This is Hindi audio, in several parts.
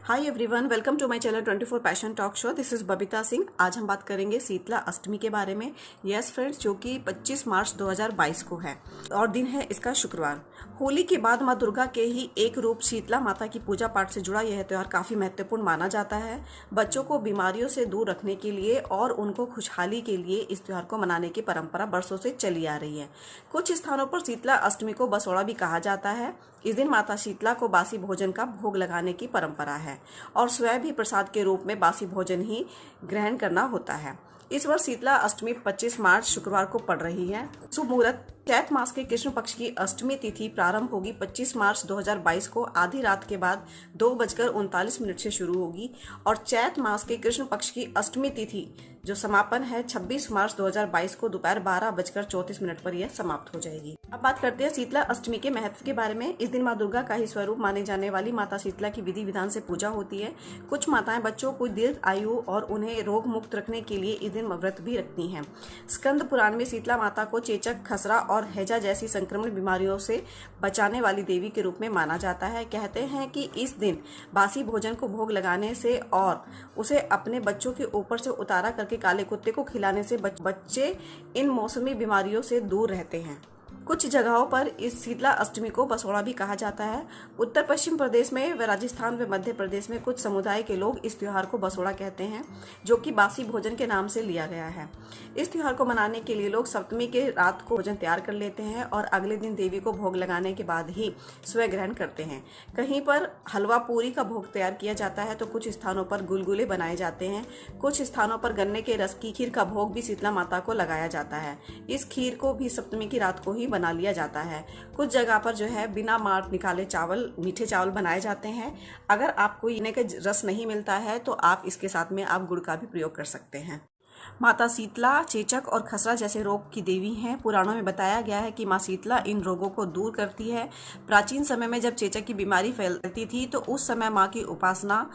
Hi everyone, welcome to my channel 24 passion talk show. This is Babita Singh. आज हम बात करेंगे शीतला अष्टमी के बारे में। यस फ्रेंड्स, जो कि 25 मार्च 2022 को है और दिन है इसका शुक्रवार। होली के बाद माँ दुर्गा के ही एक रूप शीतला माता की पूजा पाठ से जुड़ा यह त्यौहार काफी महत्वपूर्ण माना जाता है। बच्चों को बीमारियों से दूर रखने के लिए और उनको खुशहाली के लिए इस त्यौहार को मनाने की परंपरा बरसों से चली आ रही है। कुछ स्थानों पर शीतला अष्टमी को बसोड़ा भी कहा जाता है। इस दिन माता शीतला को बासी भोजन का भोग लगाने की परंपरा है और स्वयं भी प्रसाद के रूप में बासी भोजन ही ग्रहण करना होता है। इस वर्ष शीतला अष्टमी 25 मार्च शुक्रवार को पड़ रही है। शुभ मुहूर्त चैत मास के कृष्ण पक्ष की अष्टमी तिथि प्रारंभ होगी 25 मार्च 2022 को आधी रात के बाद 2:39 से शुरू होगी और चैत मास के कृष्ण पक्ष की अष्टमी तिथि जो समापन है 26 मार्च 2022 को दोपहर 12:34 पर यह समाप्त हो जाएगी। अब बात करते हैं शीतला अष्टमी के महत्व के बारे में। इस दिन माँ दुर्गा का ही स्वरूप माने जाने वाली माता शीतला की विधि विधान से पूजा होती है। कुछ माताएं बच्चों को दीर्घ आयु और उन्हें रोग मुक्त रखने के लिए इस दिन व्रत भी रखती हैं। स्कंद पुराण में शीतला माता को चेचक, खसरा और हैजा जैसी संक्रमण बीमारियों से बचाने वाली देवी के रूप में माना जाता है। कहते हैं कि इस दिन बासी भोजन को भोग लगाने से और उसे अपने बच्चों के ऊपर से उतारा करके काले कुत्ते को खिलाने से बच्चे इन मौसमी बीमारियों से दूर रहते हैं। कुछ जगहों पर इस शीतला अष्टमी को बसोड़ा भी कहा जाता है। उत्तर पश्चिम प्रदेश में व राजस्थान व मध्य प्रदेश में कुछ समुदाय के लोग इस त्योहार को बसोड़ा कहते हैं, जो कि बासी भोजन के नाम से लिया गया है। इस त्योहार को मनाने के लिए लोग सप्तमी के रात को भोजन तैयार कर लेते हैं और अगले दिन देवी को भोग लगाने के बाद ही स्वयं ग्रहण करते हैं। कहीं पर हलवा पूरी का भोग तैयार किया जाता है तो कुछ स्थानों पर गुलगुले बनाए जाते हैं। कुछ स्थानों पर गन्ने के रस की खीर का भोग भी शीतला माता को लगाया जाता है। इस खीर को भी सप्तमी की रात को ही बना लिया जाता है। कुछ जगह पर जो है बिना मार निकाले चावल, मीठे चावल बनाए जाते हैं। अगर आपको इन्हें का रस नहीं मिलता है तो आप इसके साथ में आप गुड़ का भी प्रयोग कर सकते हैं। माता शीतला चेचक और खसरा जैसे रोग की देवी हैं। पुराणों में बताया गया है कि माँ शीतला इन रोगों को दूर करती है। प्राचीन समय में जब चेचक की बीमारी फैलती थी तो उस समय माँ की उपासना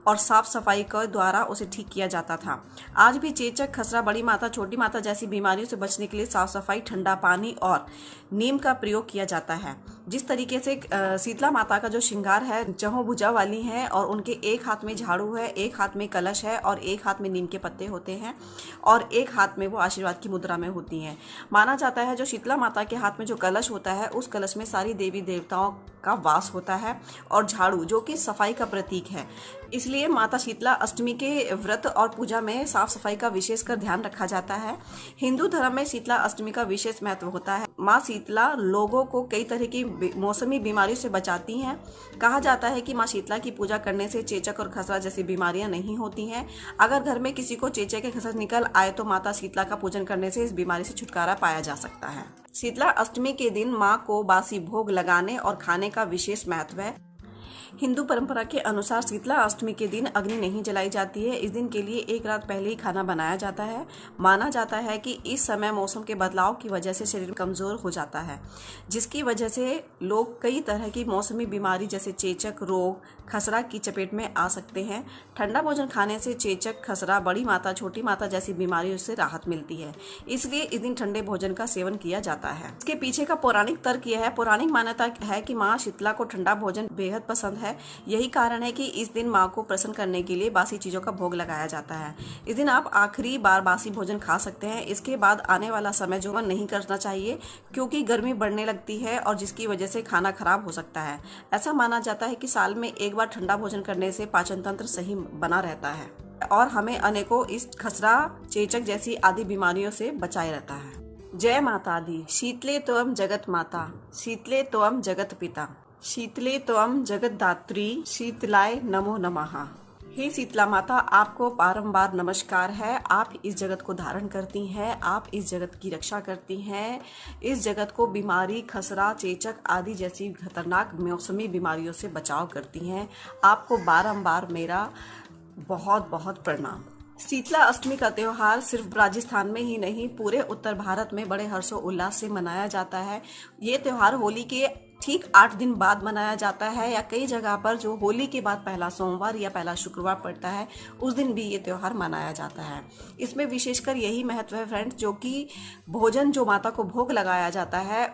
और साफ सफाई के द्वारा उसे ठीक किया जाता था। आज भी चेचक, खसरा, बड़ी माता, छोटी माता जैसी बीमारियों से बचने के लिए साफ सफाई, ठंडा पानी और नीम का प्रयोग किया जाता है। जिस तरीके से शीतला माता का जो श्रृंगार है, चहों भुजा वाली है और उनके एक हाथ में झाड़ू है, एक हाथ में कलश है और एक हाथ में नीम के पत्ते होते हैं और एक हाथ में वो आशीर्वाद की मुद्रा में होती हैं। माना जाता है जो शीतला माता के हाथ में जो कलश होता है उस कलश में सारी देवी देवताओं का वास होता है और झाड़ू जो कि सफाई का प्रतीक है। इसलिए माता शीतला अष्टमी के व्रत और पूजा में साफ सफाई का विशेष कर ध्यान रखा जाता है। हिंदू धर्म में शीतला अष्टमी का विशेष महत्व होता है। माँ शीतला लोगों को कई तरह की मौसमी बीमारियों से बचाती हैं। कहा जाता है कि माँ शीतला की पूजा करने से चेचक और खसरा जैसी बीमारियां नहीं होती हैं। अगर घर में किसी को चेचक या खसरा निकल आए तो माता शीतला का पूजन करने से इस बीमारी से छुटकारा पाया जा सकता है। शीतला अष्टमी के दिन माँ को बासी भोग लगाने और खाने का विशेष महत्व है। हिंदू परंपरा के अनुसार शीतला अष्टमी के दिन अग्नि नहीं जलाई जाती है। इस दिन के लिए एक रात पहले ही खाना बनाया जाता है। माना जाता है कि इस समय मौसम के बदलाव की वजह से शरीर कमजोर हो जाता है, जिसकी वजह से लोग कई तरह की मौसमी बीमारी जैसे चेचक रोग, खसरा की चपेट में आ सकते हैं। ठंडा भोजन खाने से चेचक, खसरा, बड़ी माता, छोटी माता जैसी बीमारियों से राहत मिलती है। इसलिए इस दिन ठंडे भोजन का सेवन किया जाता है। इसके पीछे का पौराणिक तर्क यह है, पौराणिक मान्यता है कि माँ शीतला को ठंडा भोजन बेहद पसंद है। यही कारण है कि इस दिन माँ को प्रसन्न करने के लिए बासी चीजों का भोग लगाया जाता है। इस दिन आप आखिरी बार बासी भोजन खा सकते हैं। इसके बाद आने वाला समय जो नहीं करना चाहिए क्योंकि गर्मी बढ़ने लगती है और जिसकी वजह से खाना खराब हो सकता है। ऐसा माना जाता है कि साल में एक बार ठंडा भोजन करने से पाचन तंत्र सही बना रहता है और हमें अनेकों इस खसरा, चेचक जैसी आदि बीमारियों से बचाए रहता है। जय माता दी। शीतले त्वं जगत माता, शीतले त्वं जगत पिता, शीतले त्वं जगद्धात्री, शीतलाय नमो नमः। हे शीतला माता, आपको बारंबार नमस्कार है। आप इस जगत को धारण करती हैं, आप इस जगत की रक्षा करती हैं, इस जगत को बीमारी, खसरा, चेचक आदि जैसी खतरनाक मौसमी बीमारियों से बचाव करती हैं। आपको बारंबार मेरा बहुत बहुत प्रणाम। शीतला अष्टमी का त्योहार सिर्फ राजस्थान में ही नहीं पूरे उत्तर भारत में बड़े हर्षोल्लास से मनाया जाता है। ये त्योहार होली के ठीक 8 दिन बाद मनाया जाता है, या कई जगह पर जो होली के बाद पहला सोमवार या पहला शुक्रवार पड़ता है उस दिन भी ये त्यौहार मनाया जाता है। इसमें विशेषकर यही महत्व है फ्रेंड्स, जो कि भोजन जो माता को भोग लगाया जाता है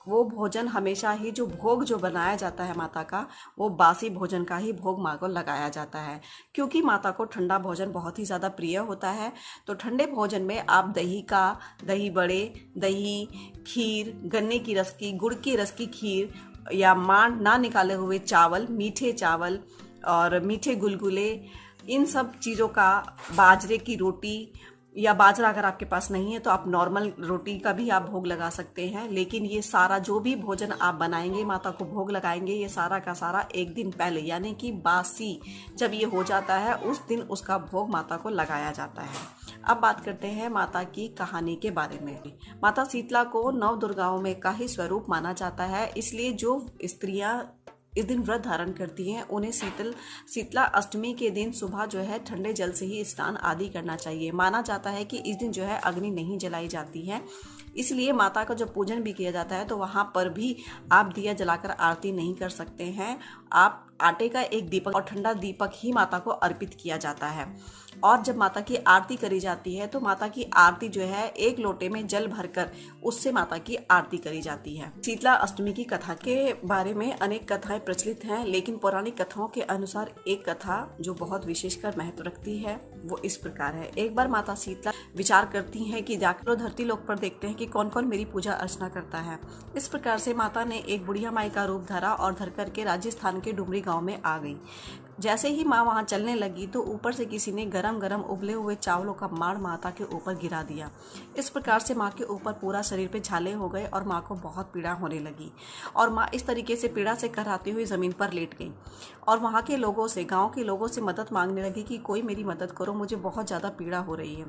वो भोजन हमेशा ही जो भोग जो बनाया जाता है माता का, वो बासी भोजन का ही भोग माँ को लगाया जाता है। क्योंकि माता को ठंडा भोजन बहुत ही ज़्यादा प्रिय होता है, तो ठंडे भोजन में आप दही बड़े, दही, खीर, गन्ने की रस की, गुड़ की रस की खीर, या मांड ना निकाले हुए चावल, मीठे चावल और मीठे गुलगुले, इन सब चीज़ों का, बाजरे की रोटी, या बाजरा अगर आपके पास नहीं है तो आप नॉर्मल रोटी का भी आप भोग लगा सकते हैं। लेकिन ये सारा जो भी भोजन आप बनाएंगे, माता को भोग लगाएंगे, ये सारा का सारा एक दिन पहले यानी कि बासी जब ये हो जाता है उस दिन उसका भोग माता को लगाया जाता है। अब बात करते हैं माता की कहानी के बारे में। माता शीतला को नव दुर्गाओं में का ही स्वरूप माना जाता है, इसलिए जो स्त्रियां इस दिन व्रत धारण करती हैं उन्हें शीतला अष्टमी के दिन सुबह जो है ठंडे जल से ही स्नान आदि करना चाहिए। माना जाता है कि इस दिन जो है अग्नि नहीं जलाई जाती है, इसलिए माता का जब पूजन भी किया जाता है तो वहाँ पर भी आप दिया जलाकर आरती नहीं कर सकते हैं। आप आटे का एक दीपक और ठंडा दीपक ही माता को अर्पित किया जाता है। और जब माता की आरती करी जाती है तो माता की आरती जो है एक लोटे में जल भरकर उससे माता की आरती करी जाती है। शीतला अष्टमी की कथा के बारे में अनेक कथाएं प्रचलित हैं, लेकिन पौराणिक कथाओं के अनुसार एक कथा जो बहुत विशेषकर महत्व रखती है वो इस प्रकार है। एक बार माता शीतला विचार करती हैं कि जाकर धरती लोक पर देखते हैं कि कौन कौन मेरी पूजा अर्चना करता है। इस प्रकार से माता ने एक बुढ़िया माई का रूप धरा और धर करके राजस्थान के डुमरी गांव में आ गई। जैसे ही माँ वहाँ चलने लगी तो ऊपर से किसी ने गरम गरम उबले हुए चावलों का माड़ माता के ऊपर गिरा दिया। इस प्रकार से माँ के ऊपर पूरा शरीर पे छाले हो गए और माँ को बहुत पीड़ा होने लगी, और माँ इस तरीके से पीड़ा से कराती हुई ज़मीन पर लेट गई और वहाँ के लोगों से, गाँव के लोगों से मदद मांगने लगी कि कोई मेरी मदद करो, मुझे बहुत ज़्यादा पीड़ा हो रही है।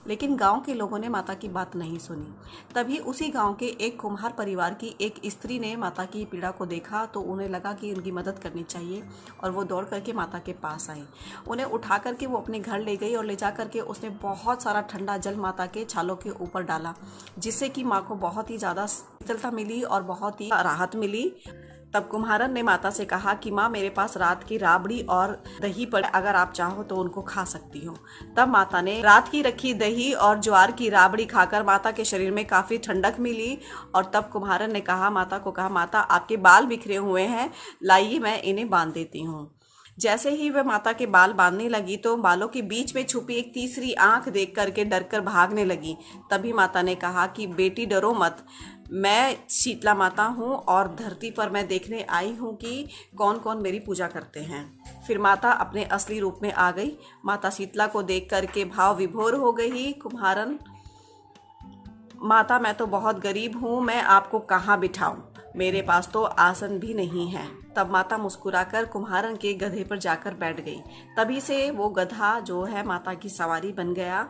लेकिन गाँव के लोगों ने माता की बात नहीं सुनी। तभी उसी गाँव के एक कुम्हार परिवार की एक स्त्री ने माता की पीड़ा को देखा तो उन्हें लगा कि उनकी मदद करनी चाहिए, और वो दौड़ करके माता के पास आई। उन्हें उठा करके वो अपने घर ले गई और ले जा करके उसने बहुत सारा ठंडा जल माता के छालों के ऊपर डाला, जिससे कि माँ को बहुत ही ज़्यादा शीतलता मिली और बहुत ही राहत मिली। तब कुम्हारन ने माता से कहा कि माँ, मेरे पास रात की राबड़ी और दही पड़े, अगर आप चाहो तो उनको खा सकती हो। तब माता ने रात की रखी दही और ज्वार की राबड़ी खाकर माता के शरीर में काफ़ी ठंडक मिली। और तब कुम्हारन ने कहा, माता को कहा, माता आपके बाल बिखरे हुए हैं, लाइए मैं इन्हें बांध देती हूँ। जैसे ही वह माता के बाल बांधने लगी तो बालों के बीच में छुपी एक तीसरी आंख देख करके डर कर भागने लगी। तभी माता ने कहा कि बेटी डरो मत, मैं शीतला माता हूँ और धरती पर मैं देखने आई हूँ कि कौन कौन मेरी पूजा करते हैं। फिर माता अपने असली रूप में आ गई। माता शीतला को देख करके भाव विभोर हो गई। कुम्हारन, माता मैं तो बहुत गरीब हूँ, मैं आपको कहाँ बिठाऊं, मेरे पास तो आसन भी नहीं है। तब माता मुस्कुराकर कुम्हारन के गधे पर जाकर बैठ गई। तभी से वो गधा जो है माता की सवारी बन गया,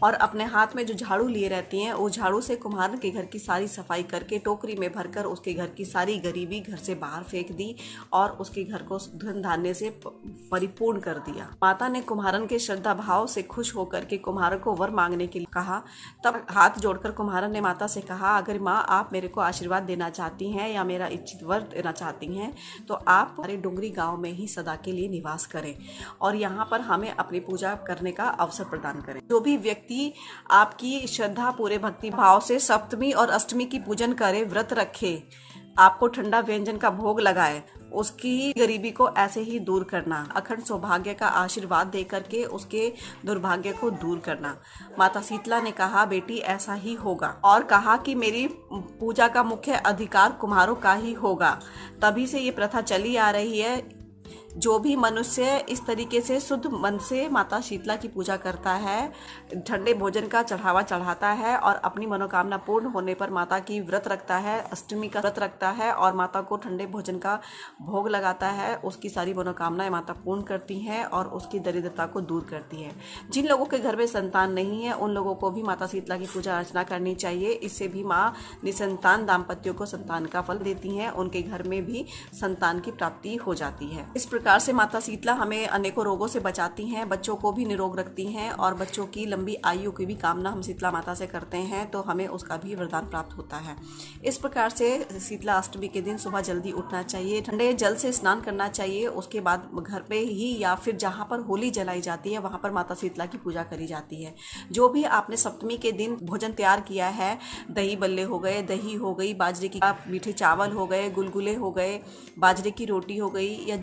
और अपने हाथ में जो झाड़ू लिए रहती हैं उस झाड़ू से कुम्हारन के घर की सारी सफाई करके टोकरी में भरकर उसके घर की सारी गरीबी घर से बाहर फेंक दी और उसके घर को धन धान्य से परिपूर्ण कर दिया। माता ने कुम्हारन के श्रद्धा भाव से खुश होकर के कुम्हारन को वर मांगने के लिए कहा। तब हाथ जोड़कर कुम्हारन ने माता से कहा, अगर माँ आप मेरे को आशीर्वाद देना चाहती हैं या मेरा इच्छित वर देना चाहती हैं तो आप हमारे डुंगरी गाँव में ही सदा के लिए निवास करें और यहाँ पर हमें अपनी पूजा करने का अवसर प्रदान करें। जो भी व्यक्ति आपकी श्रद्धा पूरे भक्ति भाव से सप्तमी और अष्टमी की पूजन करे, व्रत रखे, आपको ठंडा व्यंजन का भोग लगाए, उसकी गरीबी को ऐसे ही दूर करना, अखंड सौभाग्य का आशीर्वाद दे करके उसके दुर्भाग्य को दूर करना। माता शीतला ने कहा, बेटी ऐसा ही होगा, और कहा कि मेरी पूजा का मुख्य अधिकार कुम्हारों का ही होगा। तभी से ये प्रथा चली आ रही है। जो भी मनुष्य इस तरीके से शुद्ध मन से माता शीतला की पूजा करता है, ठंडे भोजन का चढ़ावा चढ़ाता है और अपनी मनोकामना पूर्ण होने पर माता की व्रत रखता है, अष्टमी का व्रत रखता है और माता को ठंडे भोजन का भोग लगाता है, उसकी सारी मनोकामनाएं माता पूर्ण करती हैं और उसकी दरिद्रता को दूर करती है। जिन लोगों के घर में संतान नहीं है उन लोगों को भी माता शीतला की पूजा अर्चना करनी चाहिए। इससे भी माँ निसंतान दाम्पत्यों को संतान का फल देती हैं, उनके घर में भी संतान की प्राप्ति हो जाती है। इस प्रकार से माता शीतला हमें अनेकों रोगों से बचाती हैं, बच्चों को भी निरोग रखती हैं और बच्चों की लंबी आयु की भी कामना हम शीतला माता से करते हैं तो हमें उसका भी वरदान प्राप्त होता है। इस प्रकार से शीतला अष्टमी के दिन सुबह जल्दी उठना चाहिए, ठंडे जल से स्नान करना चाहिए, उसके बाद घर पे ही या फिर जहाँ पर होली जलाई जाती है वहाँ पर माता शीतला की पूजा करी जाती है। जो भी आपने सप्तमी के दिन भोजन तैयार किया है, दही बल्ले हो गए, दही हो गई, बाजरे की मीठे चावल हो गए, गुलगुले हो गए, बाजरे की रोटी हो गई, या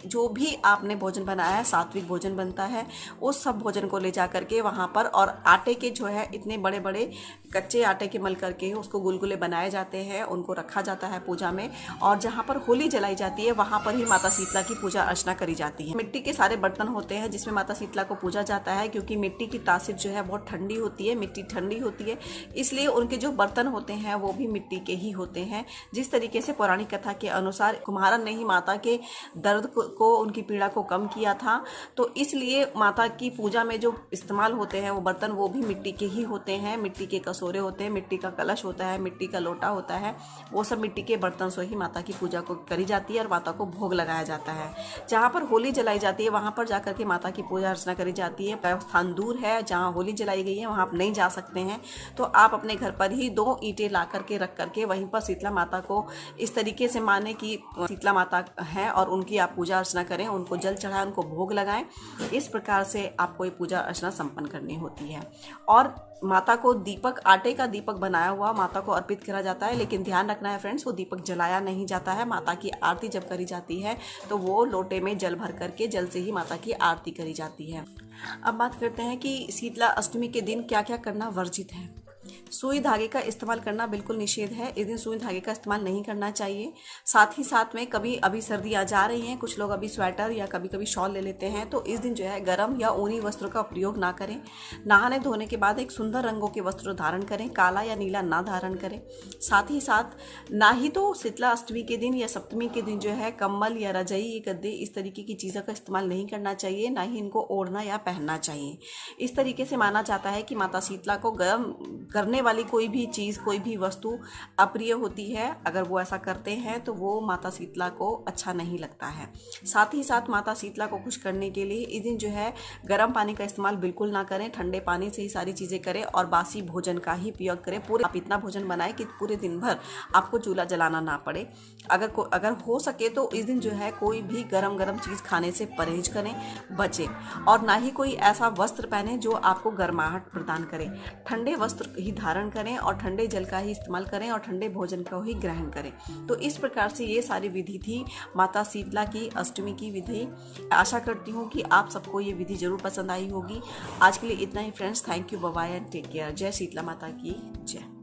जो भी आपने भोजन बनाया है, सात्विक भोजन बनता है, उस सब भोजन को ले जा करके वहाँ पर, और आटे के जो है इतने बड़े बड़े कच्चे आटे के मल करके उसको गुलगुले बनाए जाते हैं, उनको रखा जाता है पूजा में, और जहाँ पर होली जलाई जाती है वहाँ पर ही माता शीतला की पूजा अर्चना करी जाती है। मिट्टी के सारे बर्तन होते हैं जिसमें माता शीतला को पूजा जाता है, क्योंकि मिट्टी की तासीर जो है बहुत ठंडी होती है, मिट्टी ठंडी होती है, इसलिए उनके जो बर्तन होते हैं वो भी मिट्टी के ही होते हैं। जिस तरीके से पौराणिक कथा के अनुसार कुम्हारन ने ही माता के दर्द को उनकी पीड़ा को कम किया था, तो इसलिए माता की पूजा में जो इस्तेमाल होते हैं वो बर्तन वो भी मिट्टी के ही होते हैं। मिट्टी के कटोरे होते हैं, मिट्टी का कलश होता है, मिट्टी का लोटा होता है, वो सब मिट्टी के बर्तन से ही माता की पूजा को करी जाती है और माता को भोग लगाया जाता है। जहाँ पर होली जलाई जाती है वहाँ पर जाकर के माता की पूजा अर्चना करी जाती है। स्थान दूर है जहाँ होली जलाई गई है वहाँ आप नहीं जा सकते हैं, तो आप अपने घर पर ही 2 ईंटें ला करके रख करके वहीं पर शीतला माता को इस तरीके से माने कि शीतला माता है और उनकी आप पूजा अर्चना करें, उनको जल चढ़ाएं, उनको भोग लगाएं। इस प्रकार से आपको ये पूजा अर्चना संपन्न करनी होती है। और माता को दीपक, आटे का दीपक बनाया हुआ माता को अर्पित करा जाता है, लेकिन ध्यान रखना है फ्रेंड्स, वो दीपक जलाया नहीं जाता है। माता की आरती जब करी जाती है तो वो लोटे में जल भर करके जल से ही माता की आरती करी जाती है। अब बात करते हैं कि शीतला अष्टमी के दिन क्या क्या करना वर्जित है। सुई धागे का इस्तेमाल करना बिल्कुल निषेध है, इस दिन सुई धागे का इस्तेमाल नहीं करना चाहिए। साथ ही साथ में कभी अभी सर्दियाँ जा रही हैं, कुछ लोग अभी स्वेटर या कभी कभी शॉल ले लेते हैं, तो इस दिन जो है गर्म या ऊनी वस्त्रों का प्रयोग ना करें। नहाने धोने के बाद एक सुंदर रंगों के वस्त्र धारण करें, काला या नीला ना धारण करें। साथ ही साथ ना ही तो शीतला अष्टमी के दिन या सप्तमी के दिन जो है कम्बल या रजाई, गद्दे, इस तरीके की चीज़ों का इस्तेमाल नहीं करना चाहिए, ना ही इनको ओढ़ना या पहनना चाहिए। इस तरीके से माना जाता है कि माता शीतला को गर्म करने वाली कोई भी चीज़, कोई भी वस्तु अप्रिय होती है। अगर वो ऐसा करते हैं तो वो माता शीतला को अच्छा नहीं लगता है। साथ ही साथ माता शीतला को खुश करने के लिए इस दिन जो है गर्म पानी का इस्तेमाल बिल्कुल ना करें, ठंडे पानी से ही सारी चीज़ें करें और बासी भोजन का ही प्रयोग करें। पूरे आप इतना भोजन बनाएं कि पूरे दिन भर आपको चूल्हा जलाना ना पड़े। अगर हो सके तो इस दिन जो है कोई भी गरम चीज़ खाने से परहेज करें, बचें, और ना ही कोई ऐसा वस्त्र पहने जो आपको गर्माहट प्रदान करे। ठंडे वस्त्र ही धारण करें और ठंडे जल का ही इस्तेमाल करें और ठंडे भोजन को ही ग्रहण करें। तो इस प्रकार से ये सारी विधि थी माता शीतला की अष्टमी की विधि। आशा करती हूँ कि आप सबको ये विधि जरूर पसंद आई होगी। आज के लिए इतना ही friends, thank you, bye bye and take care. जय शीतला माता की जय।